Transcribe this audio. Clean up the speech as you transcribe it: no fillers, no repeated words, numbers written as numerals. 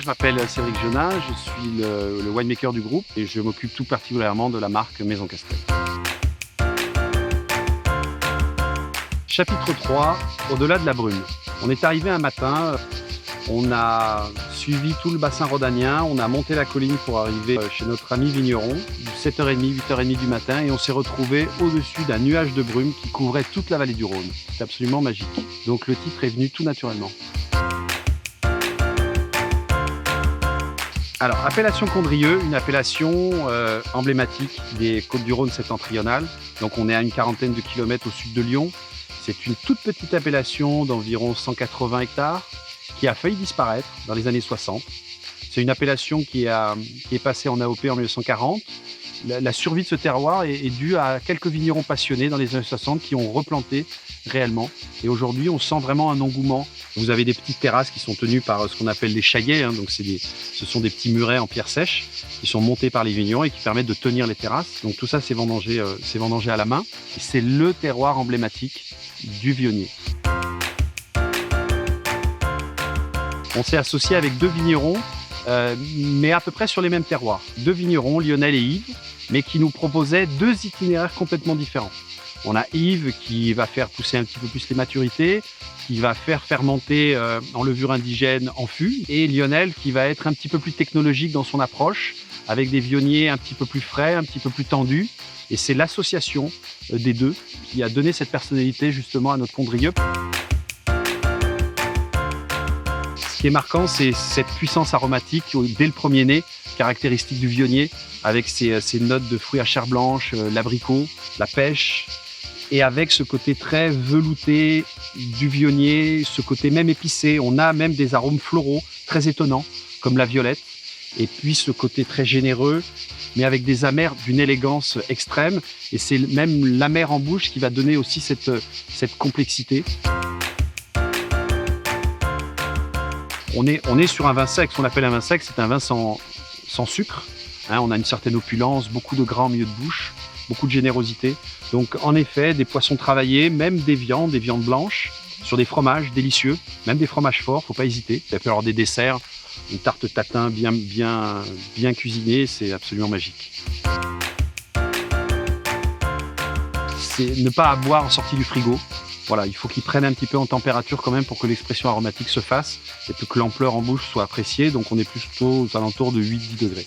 moi je m'appelle Cédric Jonin, je suis le winemaker du groupe et je m'occupe tout particulièrement de la marque Maison Castel. Chapitre 3, au-delà de la brume. On est arrivé un matin, on a suivi tout le bassin rhodanien, on a monté la colline pour arriver chez notre ami vigneron, 7h30, 8h30 du matin, et on s'est retrouvé au-dessus d'un nuage de brume qui couvrait toute la vallée du Rhône. C'est absolument magique. Donc le titre est venu tout naturellement. Alors, appellation Condrieu, une appellation emblématique des Côtes-du-Rhône septentrionales. Donc on est à une quarantaine de kilomètres au sud de Lyon. C'est une toute petite appellation d'environ 180 hectares qui a failli disparaître dans les années 60. C'est une appellation qui est passée en AOP en 1940. La survie de ce terroir est due à quelques vignerons passionnés dans les années 60 qui ont replanté réellement. Et aujourd'hui, on sent vraiment un engouement. Vous avez des petites terrasses qui sont tenues par ce qu'on appelle des chaillets. Donc ce sont des petits murets en pierre sèche qui sont montés par les vignerons et qui permettent de tenir les terrasses. Donc tout ça, c'est vendangé à la main. Et c'est le terroir emblématique du Vionnier. On s'est associé avec deux vignerons, mais à peu près sur les mêmes terroirs. Deux vignerons, Lionel et Yves, mais qui nous proposaient deux itinéraires complètement différents. On a Yves qui va faire pousser un petit peu plus les maturités, qui va faire fermenter en levure indigène en fût, et Lionel qui va être un petit peu plus technologique dans son approche, avec des vionniers un petit peu plus frais, un petit peu plus tendus. Et c'est l'association des deux qui a donné cette personnalité justement à notre Condrieu. Ce qui est marquant, c'est cette puissance aromatique dès le premier nez, caractéristique du Vionnier, avec ses notes de fruits à chair blanche, l'abricot, la pêche, et avec ce côté très velouté du Vionnier, ce côté même épicé. On a même des arômes floraux très étonnants, comme la violette, et puis ce côté très généreux, mais avec des amers d'une élégance extrême. Et c'est même l'amer en bouche qui va donner aussi cette complexité. On est sur un vin sec. Ce qu'on appelle un vin sec, c'est un vin sans sucre. On a une certaine opulence, beaucoup de gras en milieu de bouche, beaucoup de générosité. Donc en effet, des poissons travaillés, même des viandes blanches, sur des fromages délicieux, même des fromages forts, faut pas hésiter. Il peut y avoir des desserts, une tarte tatin bien cuisinée, c'est absolument magique. C'est ne pas à boire en sortie du frigo. Voilà, il faut qu'il prenne un petit peu en température quand même pour que l'expression aromatique se fasse et que l'ampleur en bouche soit appréciée. Donc on est plutôt aux alentours de 8-10 degrés.